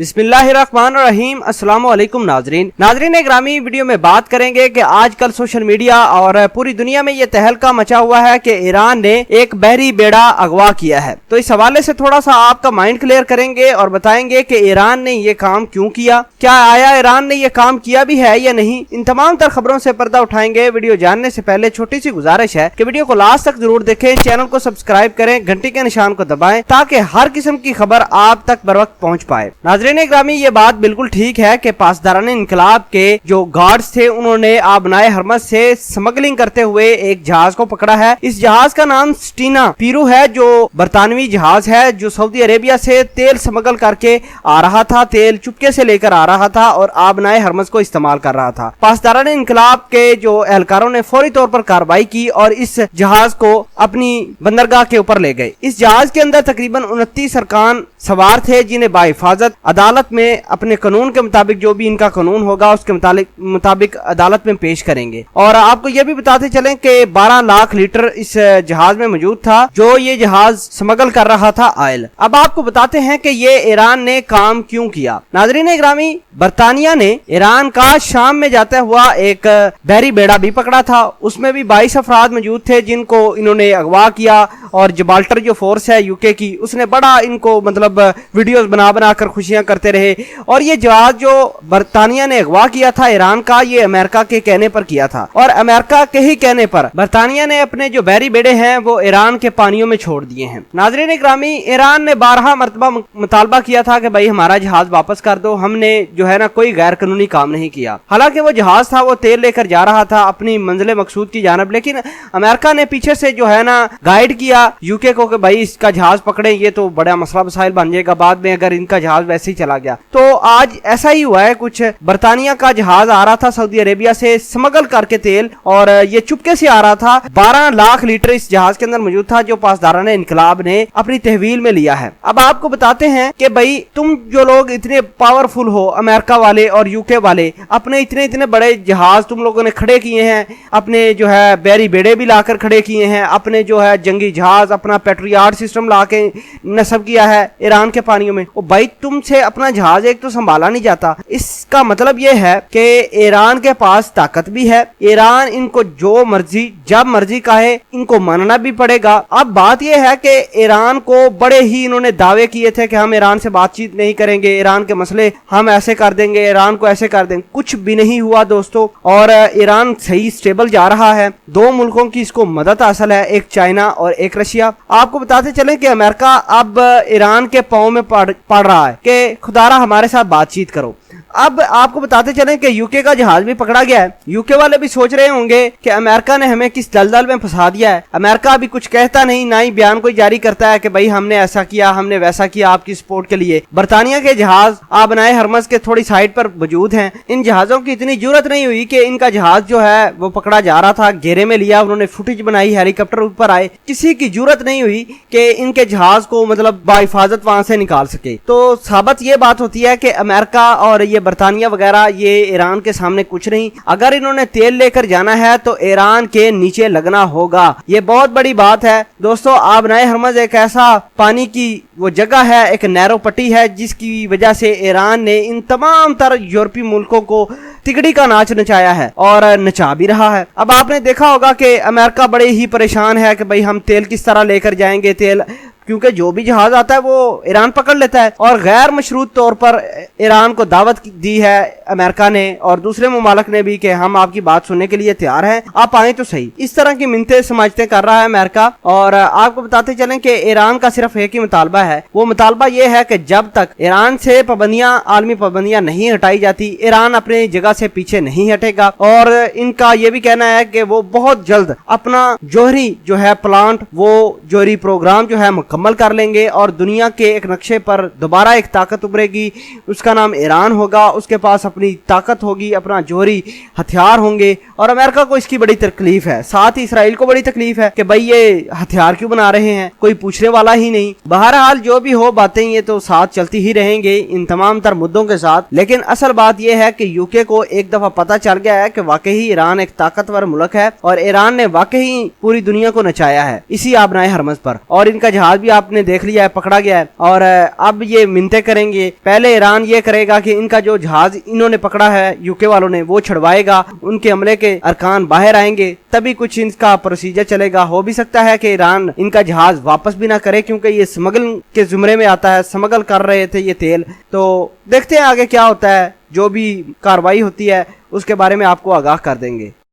बिस्मिल्लाहिर्रहमानिर्रहीम। अस्सलाम वालेकुम नाजरीन ग्रामी, वीडियो में बात करेंगे कि आजकल सोशल मीडिया और पूरी दुनिया में ये तहलका मचा हुआ है कि ईरान ने एक बहरी बेड़ा अगवा किया है। तो इस हवाले से थोड़ा सा आपका माइंड क्लियर करेंगे और बताएंगे कि ईरान ने ये काम क्यों किया, क्या आया ईरान ने ये काम किया भी है या नहीं। इन तमाम तर खबरों से पर्दा उठाएंगे। वीडियो जानने से पहले छोटी सी गुजारिश है कि वीडियो को लास्ट तक जरूर देखें, चैनल को सब्सक्राइब करें, घंटी के निशान को दबाएं ताकि हर किस्म की खबर आप तक बर वक्त पहुँच पाए। नाजरीन ग्रामी, ये बात बिल्कुल ठीक है कि पासदारान इनकलाब के जो गार्ड्स थे उन्होंने आबनाए हरमज से स्मगलिंग करते हुए एक जहाज को पकड़ा है। इस जहाज का नाम स्टीना पीरू है, जो बरतानवी जहाज है जो सऊदी अरेबिया से तेल स्मगल करके आ रहा था, तेल चुपके से लेकर आ रहा था और आबनाए हरमज को इस्तेमाल कर रहा था। पासदारान इनकलाब के जो एहलकारों ने फौरी तौर पर कार्रवाई की और इस जहाज को अपनी बंदरगाह के ऊपर ले गए। इस जहाज के अंदर तकरीबन 29 अरकान सवार थे जिन्हें बाहिफाजत अदालत में अपने कानून के मुताबिक, जो भी इनका कानून होगा उसके मुताबिक अदालत में पेश करेंगे। और आपको यह भी बताते चलें कि 12 लाख लीटर इस जहाज में मौजूद था जो ये जहाज स्मगल कर रहा था ऑयल। अब आपको बताते हैं कि ये ईरान ने काम क्यों किया। नाजरीन ग्रामी, बरतानिया ने ईरान का शाम में जाता हुआ एक बहरी बेड़ा भी पकड़ा था। उसमें भी 22 अफराद मौजूद थे जिनको इन्होंने अगवा किया और जिब्राल्टर जो फोर्स है यूके की, उसने बड़ा इनको मतलब वीडियोस बना कर खुशियां करते रहे। और ये जहाज जो बरतानिया ने अगवा किया था ईरान का, ये अमेरिका के कहने पर किया था और अमेरिका के ही कहने पर बरतानिया ने अपने जो बहरी बेड़े हैं वो ईरान के पानियों में छोड़ दिए हैं। नाजरीन ग्रामी, ईरान ने 12 मरतबा मुतालबा किया था कि भाई हमारा जहाज वापस कर दो, हमने जो है ना कोई गैर कानूनी काम नहीं किया। हालांकि वो जहाज था वो तेल लेकर जा रहा था अपनी मंजिल मकसूद की जानब, लेकिन अमेरिका ने पीछे से जो है ना गाइड किया यूके को कि भाई इसका जहाज पकड़े, ये तो बड़ा मसला मसाइल बन जाएगा बाद में अगर इनका जहाज वैसे ही चला गया। तो आज ऐसा ही हुआ है, कुछ बरतानिया का जहाज आ रहा था सऊदी अरेबिया से स्मगल करके तेल, और ये चुपके से आ रहा था। 12 लाख लीटर इस जहाज के अंदर मौजूद था जो पासदारान इनकलाब ने अपनी तहवील में लिया है। अब आपको बताते हैं कि भाई तुम जो लोग इतने पावरफुल हो, अमेरिका वाले और यूके वाले, अपने इतने बड़े जहाज तुम लोगों ने खड़े किए हैं, अपने जो है बहरी बेड़े भी लाकर खड़े किए हैं, अपने जो है जंगी जहाज, अपना पेट्रियाट सिस्टम लाके नस्ब किया है ईरान के पानियों में। ओ भाई, तुमसे अपना जहाज एक तो संभाला नहीं जाता। इसका मतलब यह है कि ईरान के पास ताकत भी है, ईरान इनको जो मर्जी जब मर्जी कहे इनको मानना भी पड़ेगा। अब बात यह है कि ईरान को बड़े ही इन्होंने दावे किए थे कि हम ईरान से बातचीत नहीं करेंगे, ईरान के मसले हम ऐसे कर देंगे, ईरान को ऐसे कर देंगे। कुछ भी नहीं हुआ दोस्तों, और ईरान सही स्टेबल जा रहा है। 2 मुल्कों की इसको मदद हासिल है, एक चाइना और एक रशिया। आपको बताते चले कि अमेरिका अब ईरान के पांव में पड़ रहा है कि खुदारा हमारे साथ बातचीत करो। अब आपको बताते चलें कि यूके का जहाज भी पकड़ा गया है। यूके वाले भी सोच रहे होंगे कि अमेरिका ने हमें किस दलदल में फंसा दिया है। अमेरिका अभी कुछ कहता नहीं, ना ही बयान कोई जारी करता है कि भाई हमने ऐसा किया, हमने वैसा किया आपकी सपोर्ट के लिए। बरतानिया के जहाज आबनाए हरमज के थोड़ी साइड पर मौजूद हैं। इन जहाजों की इतनी जरूरत नहीं हुई कि इनका जहाज जो है वो पकड़ा जा रहा था, घेरे में लिया, उन्होंने फुटेज बनाई, हेलीकॉप्टर ऊपर आए, किसी की जरूरत नहीं हुई कि इनके जहाज को मतलब बाहिफाजत वहां से निकाल सके। तो साबित ये बात होती है कि अमेरिका और ये बरतानिया वगैरह ये ईरान के सामने कुछ नहीं। अगर इन्होंने तेल लेकर जाना है तो ईरान के नीचे लगना होगा। ये बहुत बड़ी बात है दोस्तों। आबनाए हरमज एक ऐसा पानी की वो जगह है, एक नैरो पट्टी है जिसकी वजह से ईरान ने इन तमाम तर यूरोपीय मुल्कों को तिगड़ी का नाच नचाया है और नचा भी रहा है। अब आपने देखा होगा कि अमेरिका बड़े ही परेशान है कि भाई हम तेल किस तरह लेकर जाएंगे, तेल क्योंकि जो भी जहाज आता है वो ईरान पकड़ लेता है। और गैर मशरूत तौर पर ईरान को दावत दी है अमेरिका ने और दूसरे मुमालिक ने भी कि हम आपकी बात सुनने के लिए तैयार हैं, आप आए तो सही। इस तरह की मिन्नतें समझते कर रहा है अमेरिका। और आपको बताते चलें कि ईरान का सिर्फ एक ही मुतालबा है, वो मुतालबा ये है कि जब तक ईरान से पाबंदियां, आलमी पाबंदियां नहीं हटाई जाती, ईरान अपनी जगह से पीछे नहीं हटेगा। और इनका ये भी कहना है कि वो बहुत जल्द अपना जोहरी जो है प्लांट, वो जोहरी प्रोग्राम जो है मुकम्मल कर लेंगे और दुनिया के एक नक्शे पर दोबारा एक ताकत उभरेगी, उसका नाम ईरान होगा। उसके पास अपनी ताकत होगी, अपना जोहरी हथियार होंगे। और अमेरिका को इसकी बड़ी तकलीफ है, साथ ही इसराइल को बड़ी तकलीफ है कि भाई ये हथियार क्यों बना रहे हैं, कोई पूछने वाला ही नहीं। बहरहाल जो भी हो बातें ये तो साथ चलती ही रहेंगे इन तमाम तर मुद्दों के साथ। लेकिन असल बात यह है कि यूके को एक दफा पता चल गया है कि वाकई ईरान एक ताकतवर मुल्क है और ईरान ने वाकई पूरी दुनिया को नचाया है इसी आबनाए हरमज पर। और इनका जहाज भी भी आपने देख लिया है पकड़ा गया है, और अब ये मिन्नतें करेंगे। पहले ईरान ये करेगा कि इनका जो जहाज इन्होंने पकड़ा है यूके वालों ने वो छुड़वाएगा, उनके हमले के अरकान बाहर आएंगे, तभी कुछ इनका प्रोसीजर चलेगा। हो भी सकता है कि ईरान इनका जहाज वापस भी ना करे, क्योंकि ये स्मगल के जुमरे में आता है, स्मगल कर रहे थे ये तेल। तो देखते हैं आगे क्या होता है, जो भी कार्रवाई होती है उसके बारे में आपको आगाह कर देंगे।